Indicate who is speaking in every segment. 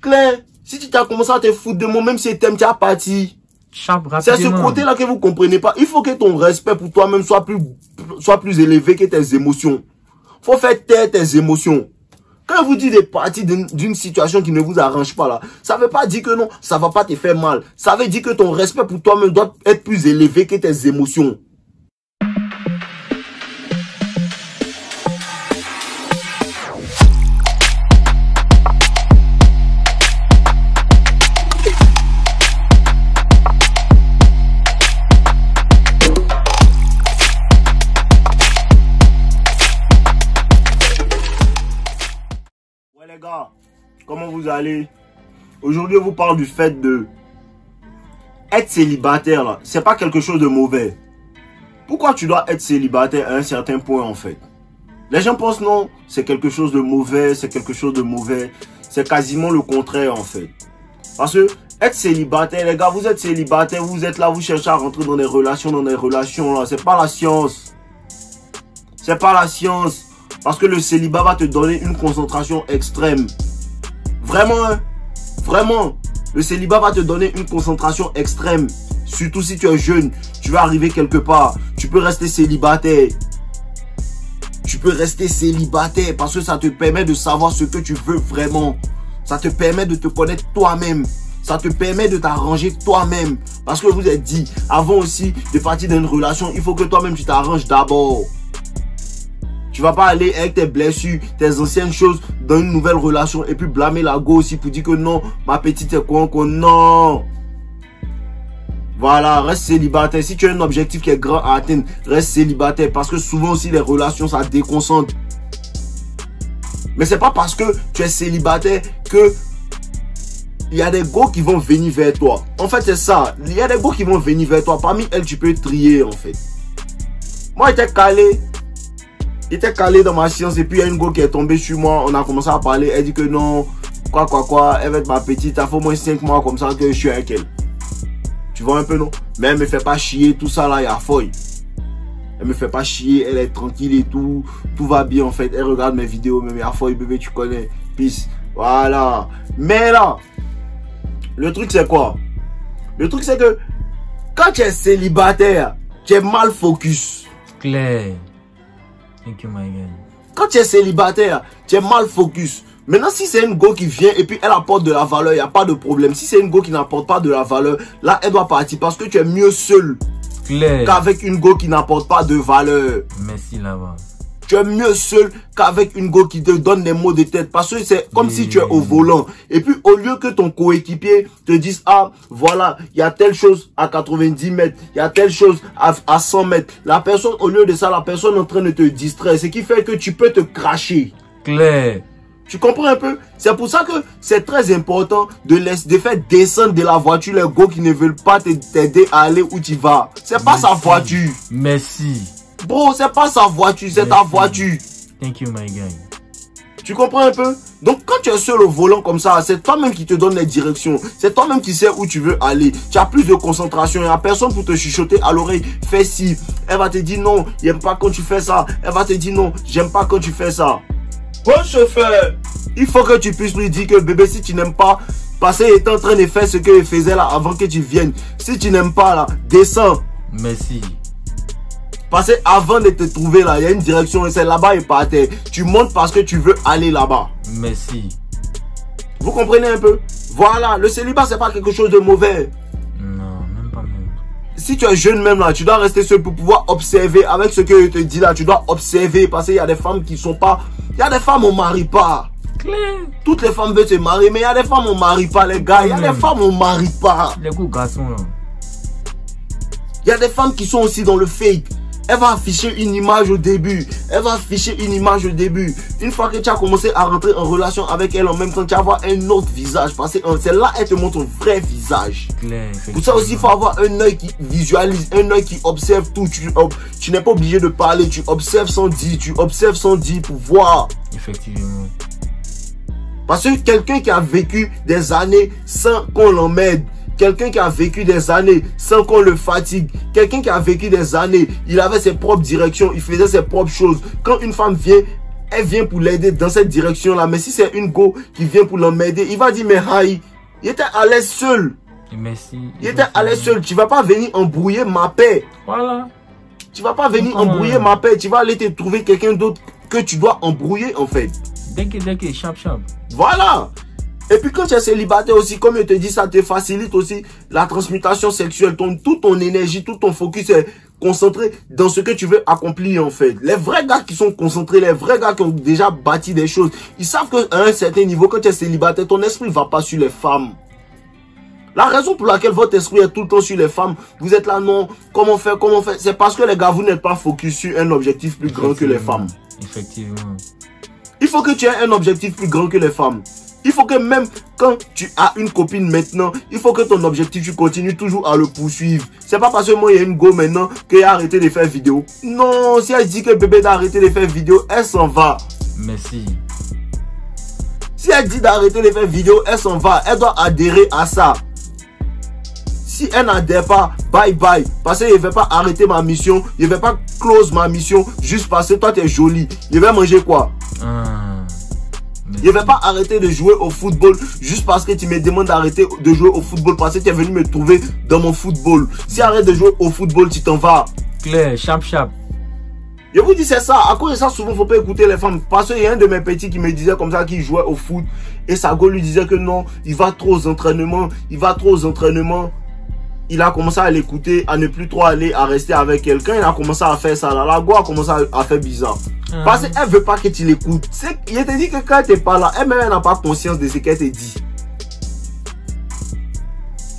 Speaker 1: Claire, si tu t'as commencé à te foutre de moi, même si t'aimes, tu as parti. C'est ce côté-là que vous comprenez pas. Il faut que ton respect pour toi-même soit plus élevé que tes émotions. Faut faire taire tes émotions. Quand vous dites de partir d'une situation qui ne vous arrange pas là, ça veut pas dire que non, ça va pas te faire mal. Ça veut dire que ton respect pour toi-même doit être plus élevé que tes émotions. Les gars, comment vous allez? Aujourd'hui, on vous parle du fait de être célibataire là. C'est pas quelque chose de mauvais. Pourquoi tu dois être célibataire à un certain point en fait? Les gens pensent non, c'est quelque chose de mauvais, c'est quelque chose de mauvais. C'est quasiment le contraire en fait. Parce que être célibataire, les gars, vous êtes célibataire, vous êtes là, vous cherchez à rentrer dans des relations là. C'est pas la science. C'est pas la science. Parce que le célibat va te donner une concentration extrême. Vraiment, hein? Vraiment. Le célibat va te donner une concentration extrême. Surtout si tu es jeune, tu vas arriver quelque part. Tu peux rester célibataire. Tu peux rester célibataire parce que ça te permet de savoir ce que tu veux vraiment. Ça te permet de te connaître toi-même. Ça te permet de t'arranger toi-même. Parce que vous êtes dit, avant aussi de partir d'une relation, il faut que toi-même tu t'arranges d'abord. Tu vas pas aller avec tes blessures, tes anciennes choses dans une nouvelle relation et puis blâmer la go aussi pour dire que non, ma petite est quoi encore. Non. Voilà, reste célibataire. Si tu as un objectif qui est grand à atteindre, reste célibataire. Parce que souvent aussi les relations, ça déconcentre. Mais c'est pas parce que tu es célibataire que il y a des go qui vont venir vers toi. En fait, c'est ça. Il y a des go qui vont venir vers toi. Parmi elles, tu peux trier en fait. Moi, j'étais calé. Il était calé dans ma science et puis il y a une go qui est tombée sur moi. On a commencé à parler. Elle dit que non, quoi. Elle va être ma petite. Il faut au moins 5 mois comme ça que je suis avec elle. Tu vois un peu, non? Mais elle me fait pas chier. Tout ça là, il y a folle. Elle me fait pas chier. Elle est tranquille et tout. Tout va bien en fait. Elle regarde mes vidéos. Mais il y a folle, bébé, tu connais. Peace. Voilà. Mais là, le truc c'est quoi? Le truc c'est que quand tu es célibataire, tu es mal focus.
Speaker 2: Claire. Thank you, my God.
Speaker 1: Quand tu es célibataire, tu es mal focus. Maintenant, si c'est une go qui vient et puis elle apporte de la valeur, il n'y a pas de problème. Si c'est une go qui n'apporte pas de la valeur, là, elle doit partir parce que tu es mieux seul qu'avec une go qui n'apporte pas de valeur.
Speaker 2: Merci là-bas.
Speaker 1: Tu es mieux seul qu'avec une go qui te donne des mots de tête. Parce que c'est comme si tu es au volant. Et puis, au lieu que ton coéquipier te dise, ah, voilà, il y a telle chose à 90 mètres, il y a telle chose à 100 mètres. La personne, au lieu de ça, la personne est en train de te distraire. Ce qui fait que tu peux te cracher.
Speaker 2: Claire.
Speaker 1: Tu comprends un peu? C'est pour ça que c'est très important de faire descendre de la voiture les go qui ne veulent pas t'aider à aller où tu vas. C'est pas sa voiture.
Speaker 2: Merci.
Speaker 1: Bro, c'est pas sa voiture, c'est ta voiture.
Speaker 2: Thank you, my guy.
Speaker 1: Tu comprends un peu? Donc, quand tu es seul au volant comme ça, c'est toi-même qui te donne les directions. C'est toi-même qui sais où tu veux aller. Tu as plus de concentration. Il n'y a personne pour te chuchoter à l'oreille. Fais ci. Elle va te dire non, j'aime pas quand tu fais ça. Elle va te dire non, j'aime pas quand tu fais ça. Bon chauffeur, il faut que tu puisses lui dire que bébé, si tu n'aimes pas, parce qu'il était en train de faire ce qu'il faisait là avant que tu viennes. Si tu n'aimes pas là, descends.
Speaker 2: Merci.
Speaker 1: Parce que avant de te trouver là, il y a une direction et c'est là-bas et par terre. Tu montes parce que tu veux aller là-bas.
Speaker 2: Merci.
Speaker 1: Vous comprenez un peu? Voilà, le célibat c'est pas quelque chose de mauvais.
Speaker 2: Non, même pas même.
Speaker 1: Si tu es jeune même là, tu dois rester seul pour pouvoir observer avec ce que je te dis là. Tu dois observer parce qu'il y a des femmes qui sont pas... Il y a des femmes on marie pas.
Speaker 2: Claire.
Speaker 1: Toutes les femmes veulent se marier, mais il y a des femmes on marie pas les gars. Il y a des femmes on marie pas.
Speaker 2: Les gros garçons là.
Speaker 1: Il y a des femmes qui sont aussi dans le fake. Elle va afficher une image au début. Elle va afficher une image au début. Une fois que tu as commencé à rentrer en relation avec elle, en même temps, tu vas avoir un autre visage. Parce que c'est là elle te montre ton vrai visage.
Speaker 2: Claire,
Speaker 1: pour ça aussi, il faut avoir un œil qui visualise, un œil qui observe tout. Tu n'es pas obligé de parler. Tu observes sans dire. Tu observes sans dire pour voir.
Speaker 2: Effectivement.
Speaker 1: Parce que quelqu'un qui a vécu des années sans qu'on l'emmène, quelqu'un qui a vécu des années sans qu'on le fatigue, quelqu'un qui a vécu des années, il avait ses propres directions, il faisait ses propres choses. Quand une femme vient elle vient pour l'aider dans cette direction-là. Mais si c'est une go qui vient pour l'emmerder, il va dire, mais Haï, il était à l'aise seul.
Speaker 2: Merci.
Speaker 1: Il était à l'aise seul. Tu vas pas venir embrouiller ma paix.
Speaker 2: Voilà.
Speaker 1: Tu vas pas venir embrouiller ma paix. Tu vas aller te trouver quelqu'un d'autre que tu dois embrouiller en fait.
Speaker 2: Dès que, chap.
Speaker 1: Voilà. Et puis quand tu es célibataire aussi, comme je te dis, ça te facilite aussi la transmutation sexuelle. Toute ton énergie, tout ton focus est concentré dans ce que tu veux accomplir en fait. Les vrais gars qui sont concentrés, les vrais gars qui ont déjà bâti des choses, ils savent qu'à un certain niveau, quand tu es célibataire, ton esprit ne va pas sur les femmes. La raison pour laquelle votre esprit est tout le temps sur les femmes, vous êtes là, non, comment faire, c'est parce que les gars, vous n'êtes pas focus sur un objectif plus grand que les femmes.
Speaker 2: Effectivement.
Speaker 1: Il faut que tu aies un objectif plus grand que les femmes. Il faut que même quand tu as une copine maintenant, il faut que ton objectif, tu continues toujours à le poursuivre. C'est pas parce que moi, il y a une go maintenant qu'elle a arrêté de faire vidéo. Non, si elle dit que bébé doit arrêter de faire vidéo, elle s'en va.
Speaker 2: Merci.
Speaker 1: Si elle dit d'arrêter de faire vidéo, elle s'en va. Elle doit adhérer à ça. Si elle n'adhère pas, bye bye. Parce que je ne vais pas arrêter ma mission. Je ne vais pas close ma mission juste parce que toi tu es jolie. Je vais manger quoi? Je ne vais pas arrêter de jouer au football juste parce que tu me demandes d'arrêter de jouer au football parce que tu es venu me trouver dans mon football. Si arrête de jouer au football, tu t'en vas.
Speaker 2: Claire, chap.
Speaker 1: Je vous dis c'est ça. À cause de ça, souvent, il ne faut pas écouter les femmes. Parce qu'il y a un de mes petits qui me disait comme ça qu'il jouait au foot. Et sa go lui disait que non, il va trop aux entraînements. Il a commencé à l'écouter, à ne plus trop aller, à rester avec quelqu'un. Il a commencé à faire ça. La go a commencé à faire bizarre. Parce qu'elle veut pas que tu l'écoutes. Il te dit que quand tu n'es pas là, elle-même n'a pas conscience de ce qu'elle te dit.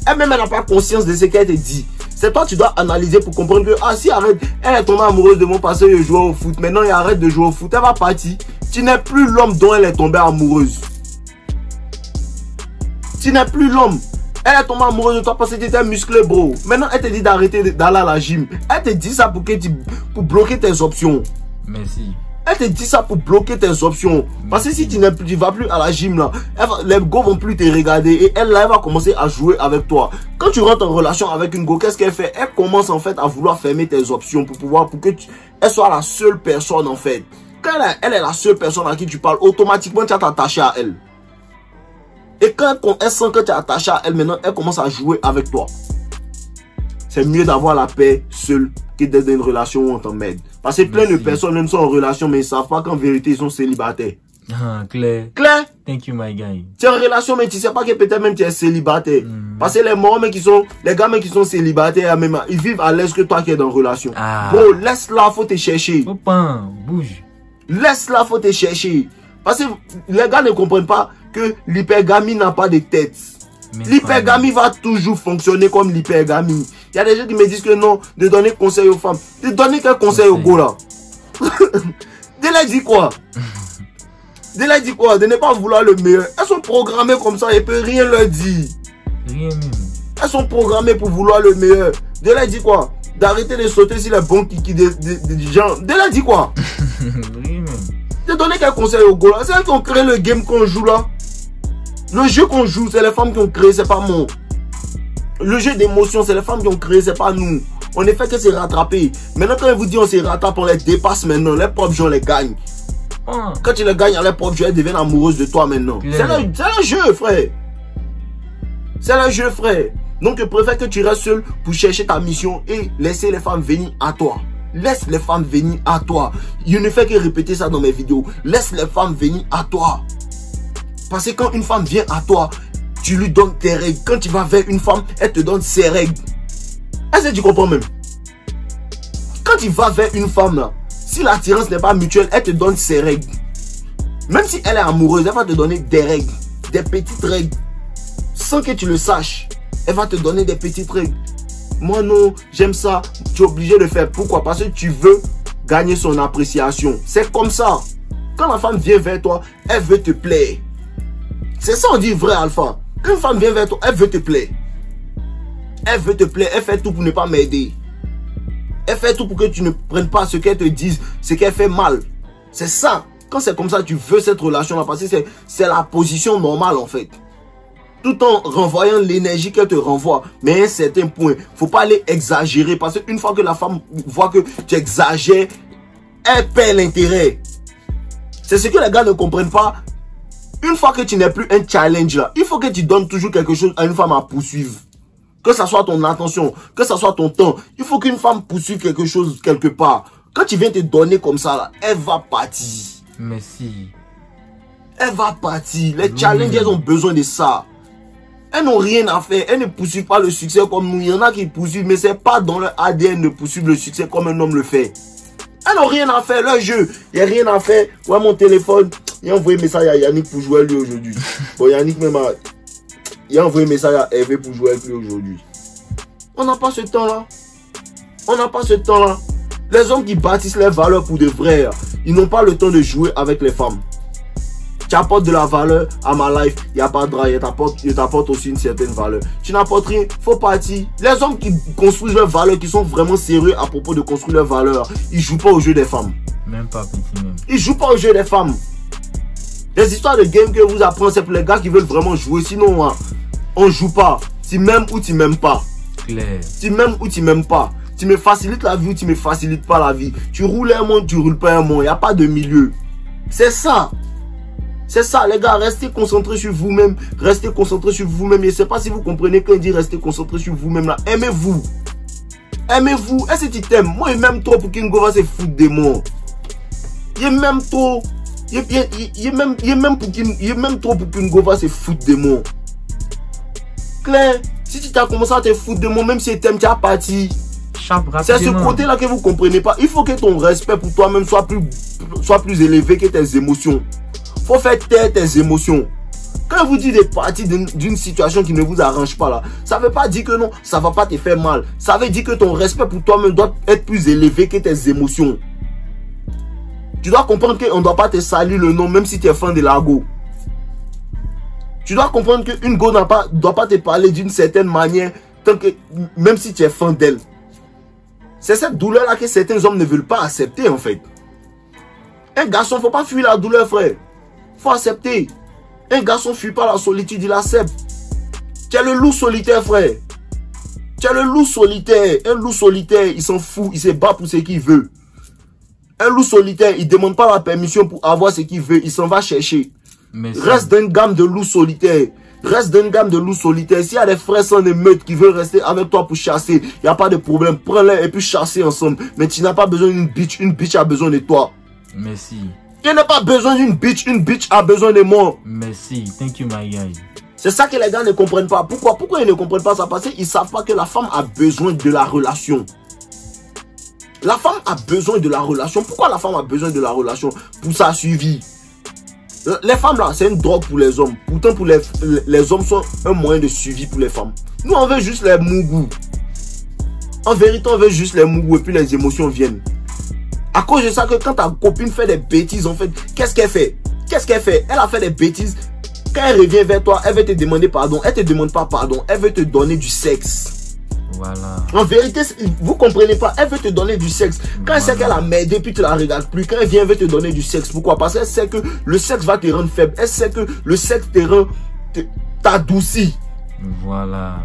Speaker 1: Elle-même n'a pas conscience de ce qu'elle te dit. C'est toi, tu dois analyser pour comprendre que, ah, si arrête, elle est tombée amoureuse de moi parce que je jouais au foot. Maintenant, il arrête de jouer au foot. Elle va partir. Tu n'es plus l'homme dont elle est tombée amoureuse. Tu n'es plus l'homme. Elle est tombée amoureuse de toi parce que tu étais musclé, bro. Maintenant, elle te dit d'arrêter d'aller à la gym. Elle te dit ça pour bloquer tes options.
Speaker 2: Merci.
Speaker 1: Elle te dit ça pour bloquer tes options. Parce que si tu ne vas plus à la gym, là, les go vont plus te regarder. Et elle, là, elle va commencer à jouer avec toi. Quand tu rentres en relation avec une go, qu'est-ce qu'elle fait? Elle commence en fait à vouloir fermer tes options pour que elle soit la seule personne en fait. Quand elle est la seule personne à qui tu parles, automatiquement tu vas t'attacher à elle. Et quand elle sent que tu es attaché à elle, maintenant, elle commence à jouer avec toi. C'est mieux d'avoir la paix seule que d'être dans une relation où on t'emmerde. Parce que plein de personnes même sont en relation, mais ils ne savent pas qu'en vérité, ils sont célibataires.
Speaker 2: Ah, Claire.
Speaker 1: Claire?
Speaker 2: Thank you, my guy.
Speaker 1: Tu es en relation, mais tu ne sais pas que peut-être même tu es célibataire. Parce que les gars qui sont célibataires, même, ils vivent à l'aise que toi qui es dans une relation. Bro, laisse-la, faut te chercher.
Speaker 2: Bouge.
Speaker 1: Laisse-la, faut te chercher. Parce que les gars ne comprennent pas que l'hypergamie n'a pas de tête. L'hypergamie va toujours fonctionner comme l'hypergamie. Il y a des gens qui me disent que non, de donner conseil aux femmes. De donner quel conseil aux gars là? De leur dire quoi? De leur dire quoi? De ne pas vouloir le meilleur. Elles sont programmées comme ça, il ne peut rien leur dire.
Speaker 2: Rien même.
Speaker 1: Elles sont programmées pour vouloir le meilleur. De leur dire quoi? D'arrêter de sauter sur les bons kiki des gens. De leur dire quoi?
Speaker 2: Rien même.
Speaker 1: De donner quel conseil aux gars là? C'est elles qui ont créé le game qu'on joue là. Le jeu qu'on joue, c'est les femmes qui ont créé, c'est pas moi. Le jeu d'émotion, c'est les femmes qui ont créé, c'est pas nous. On ne fait que se rattraper. Maintenant, quand ils vous disent on se rattrape, on les dépasse maintenant. Les propres gens les gagnent. Quand tu les gagnes, les propres gens, elles deviennent amoureuses de toi maintenant. C'est le jeu, frère. C'est le jeu, frère. Donc, je préfère que tu restes seul pour chercher ta mission et laisser les femmes venir à toi. Laisse les femmes venir à toi. Je ne fais que répéter ça dans mes vidéos. Laisse les femmes venir à toi. Parce que quand une femme vient à toi, tu lui donnes tes règles. Quand tu vas vers une femme, elle te donne ses règles. Est-ce que tu comprends même? Quand tu vas vers une femme, là, si l'attirance n'est pas mutuelle, elle te donne ses règles. Même si elle est amoureuse, elle va te donner des règles. Des petites règles. Sans que tu le saches. Elle va te donner des petites règles. Moi non, j'aime ça. Tu es obligé de faire. Pourquoi? Parce que tu veux gagner son appréciation. C'est comme ça. Quand la femme vient vers toi, elle veut te plaire. C'est ça on dit vrai alpha. Quand une femme vient vers toi, elle veut te plaire. Elle veut te plaire, elle fait tout pour ne pas m'aider. Elle fait tout pour que tu ne prennes pas ce qu'elle te dise, ce qu'elle fait mal. C'est ça. Quand c'est comme ça, tu veux cette relation-là, parce que c'est la position normale en fait. Tout en renvoyant l'énergie qu'elle te renvoie. Mais à un certain point, il ne faut pas aller exagérer. Parce qu'une fois que la femme voit que tu exagères, elle perd l'intérêt. C'est ce que les gars ne comprennent pas. Une fois que tu n'es plus un challenge là, il faut que tu donnes toujours quelque chose à une femme à poursuivre. Que ça soit ton attention, que ça soit ton temps. Il faut qu'une femme poursuive quelque chose quelque part. Quand tu viens te donner comme ça là, elle va partir.
Speaker 2: Merci.
Speaker 1: Elle va partir. Les challenges, elles ont besoin de ça. Elles n'ont rien à faire. Elles ne poursuivent pas le succès comme nous. Il y en a qui poursuivent, mais c'est pas dans leur ADN de poursuivre le succès comme un homme le fait. Elles n'ont rien à faire. Leur jeu, il n'y a rien à faire. Ouais, mon téléphone, il a envoyé un message à Yannick pour jouer avec lui aujourd'hui. Bon, Yannick même il a envoyé un message à Hervé pour jouer avec lui aujourd'hui. On n'a pas ce temps-là. On n'a pas ce temps-là. Les hommes qui bâtissent leurs valeurs pour de vrai, ils n'ont pas le temps de jouer avec les femmes. Tu apportes de la valeur à ma life, il n'y a pas de drap, je t'apporte aussi une certaine valeur. Tu n'apportes rien, faut partir. Les hommes qui construisent leurs valeurs, qui sont vraiment sérieux à propos de construire leurs valeurs, ils ne jouent pas au jeu des femmes.
Speaker 2: Même pas petit même.
Speaker 1: Ils ne jouent pas au jeu des femmes. Les histoires de game que vous apprenez, c'est pour les gars qui veulent vraiment jouer. Sinon, on ne joue pas. Tu m'aimes ou tu m'aimes pas.
Speaker 2: Claire.
Speaker 1: Tu m'aimes ou tu m'aimes pas. Tu me facilites la vie ou tu me facilites pas la vie. Tu roules un monde, tu roules pas un monde. Il n'y a pas de milieu. C'est ça. C'est ça, les gars. Restez concentrés sur vous-même. Restez concentrés sur vous-même. Je ne sais pas si vous comprenez quand il dit restez concentrés sur vous-même là. Aimez-vous. Aimez-vous. Est-ce que tu t'aimes? Moi, il m'aime trop pour qu'Ingo va se foutre de moi. Il m'aime trop. Il m'aime trop pour qu'Ingo va se foutre de moi. Claire, si tu t'as commencé à te foutre de moi, même si tu t'aimes, tu as parti. C'est ce côté-là que vous ne comprenez pas. Il faut que ton respect pour toi-même soit plus élevé que tes émotions. Il faut faire taire tes émotions. Quand vous dites de partir d'une situation qui ne vous arrange pas là, ça ne veut pas dire que non, ça ne va pas te faire mal. Ça veut dire que ton respect pour toi-même doit être plus élevé que tes émotions. Tu dois comprendre qu'on ne doit pas te salir le nom même si tu es fan de l'argot. Tu dois comprendre qu'une go ne doit pas te parler d'une certaine manière même si tu es fan d'elle. C'est cette douleur-là que certains hommes ne veulent pas accepter en fait. Un garçon, il ne faut pas fuir la douleur, frère. Il faut accepter. Un garçon ne fuit pas la solitude, il accepte. Tu es le loup solitaire, frère. Tu es le loup solitaire. Un loup solitaire, il s'en fout, il se bat pour ce qu'il veut. Un loup solitaire, il ne demande pas la permission pour avoir ce qu'il veut, il s'en va chercher. Reste d'une gamme de loups solitaires. Reste d'une gamme de loups solitaires. S'il y a des frères sans émeute qui veulent rester avec toi pour chasser, il n'y a pas de problème. Prends-les et puis chasser ensemble. Mais tu n'as pas besoin d'une bitch. Une bitch a besoin de toi.
Speaker 2: Merci.
Speaker 1: Tu n'as pas besoin d'une bitch. Une bitch a besoin de moi.
Speaker 2: Merci. Thank you, my guy.
Speaker 1: C'est ça que les gars ne comprennent pas. Pourquoi ils ne comprennent pas ça? Parce qu'ils ne savent pas que la femme a besoin de la relation. La femme a besoin de la relation. Pourquoi la femme a besoin de la relation? Pour sa suivi. Les femmes là, c'est une drogue pour les hommes. Pourtant, pour les hommes sont un moyen de suivi pour les femmes. Nous, on veut juste les mougous. En vérité, on veut juste les mougous et puis les émotions viennent. À cause de ça, que quand ta copine fait des bêtises, en fait, qu'est-ce qu'elle fait? Qu'est-ce qu'elle fait? Elle a fait des bêtises. Quand elle revient vers toi, elle veut te demander pardon. Elle ne te demande pas pardon. Elle veut te donner du sexe.
Speaker 2: Voilà.
Speaker 1: En vérité, vous ne comprenez pas. Elle veut te donner du sexe. Quand elle sait qu'elle a merdé, puis tu la regardes plus. Quand elle vient, elle veut te donner du sexe. Pourquoi? Parce qu'elle sait que le sexe va te rendre faible. Elle sait que le sexe te rend, t'adoucit.
Speaker 2: Voilà.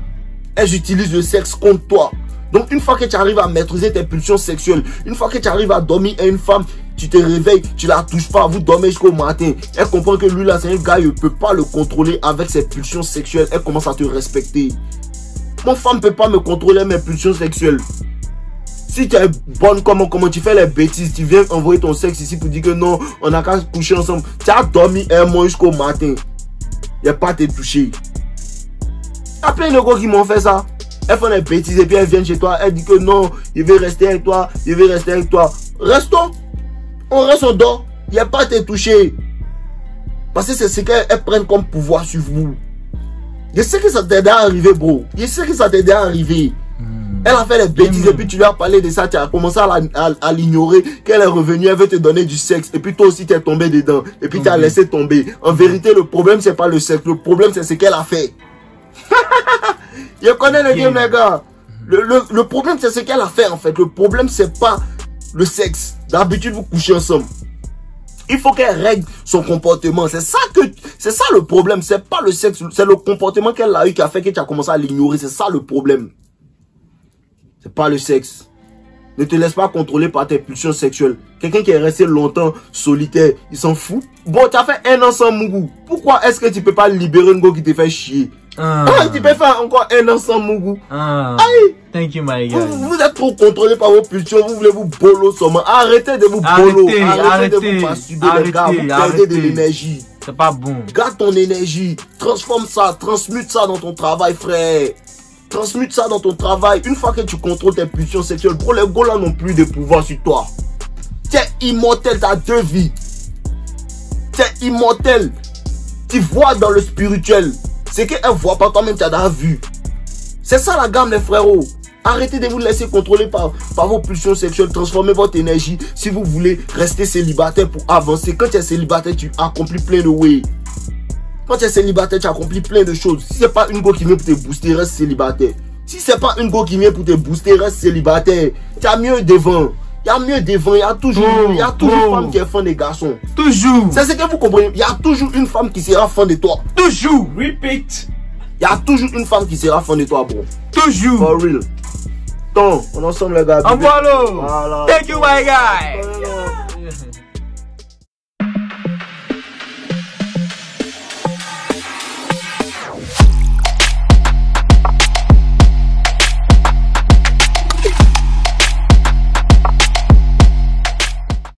Speaker 1: Elle utilise le sexe contre toi. Donc, une fois que tu arrives à maîtriser tes pulsions sexuelles, une fois que tu arrives à dormir à une femme, tu te réveilles, tu la touches pas, vous dormez jusqu'au matin. Elle comprend que lui là, c'est un gars, il ne peut pas le contrôler avec ses pulsions sexuelles. Elle commence à te respecter. Mon femme ne peut pas me contrôler mes pulsions sexuelles. Si tu es bonne, comment tu fais les bêtises, tu viens envoyer ton sexe ici pour dire que non, on n'a qu'à coucher ensemble. Tu as dormi un mois jusqu'au matin. Il n'y a pas à te toucher. Il y a plein de gars qui m'ont fait ça. Elles font des bêtises et puis elles viennent chez toi. Elles disent que non, il veut rester avec toi, il veut rester avec toi. Restons. On reste, on dort. Il n'y a pas à te toucher. Parce que c'est ce qu'elles prennent comme pouvoir sur vous. Je sais que ça t'aide à arriver, bro. Je sais que ça t'aide à arriver. Elle a fait des bêtises et puis tu lui as parlé de ça. Tu as commencé à l'ignorer. Qu'elle est revenue, elle veut te donner du sexe. Et puis toi aussi, tu es tombé dedans. Et puis tu as laissé tomber. En vérité, le problème, c'est pas le sexe. Le problème, c'est ce qu'elle a fait. Je connais le game, les gars. Le problème, c'est ce qu'elle a fait, en fait. Le problème, c'est pas le sexe. D'habitude, vous couchez ensemble. Il faut qu'elle règle son comportement. C'est ça le problème. C'est pas le sexe. C'est le comportement qu'elle a eu qui a fait que tu as commencé à l'ignorer. C'est ça le problème. C'est pas le sexe. Ne te laisse pas contrôler par tes pulsions sexuelles. Quelqu'un qui est resté longtemps solitaire, il s'en fout. Bon, tu as fait 1 an sans Mougou. Pourquoi est-ce que tu peux pas libérer un gars qui te fait chier? Tu peux faire encore 1 an sans Mougou. Aïe.
Speaker 2: Thank you, my guy.
Speaker 1: Vous êtes trop contrôlé par vos pulsions. Vous voulez vous bolo seulement. Arrêtez de vous bolo. Arrêtez de vous masturber, les gars. Vous perdez de l'énergie.
Speaker 2: C'est pas bon.
Speaker 1: Garde ton énergie. Transforme ça. Transmute ça dans ton travail, frère. Transmute ça dans ton travail. Une fois que tu contrôles tes pulsions sexuelles, bro, les gars là n'ont plus de pouvoir sur toi. Tu es immortel, tu as 2 vies. Tu es immortel. Tu vois dans le spirituel. C'est qu'elle voit pas, toi-même tu as la vue. C'est ça la gamme, les frérots. Arrêtez de vous laisser contrôler par vos pulsions sexuelles. Transformez votre énergie si vous voulez rester célibataire pour avancer. Quand tu es célibataire, tu accomplis plein de ways. Quand tu es célibataire, tu accomplis plein de choses. Si c'est pas une go qui vient pour te booster, reste célibataire. Si c'est pas une go qui vient pour te booster, reste célibataire. Tu as mieux devant. Il y a mieux devant. Il y a toujours une femme qui est fan des garçons.
Speaker 2: Toujours.
Speaker 1: C'est ce que vous comprenez. Il y a toujours une femme qui sera fan de toi.
Speaker 2: Toujours. Repeat.
Speaker 1: Il y a toujours une femme qui sera fan de toi, bro.
Speaker 2: Toujours.
Speaker 1: For real. Donc, on est ensemble, les gars.
Speaker 2: Voilà. Thank you, my guy.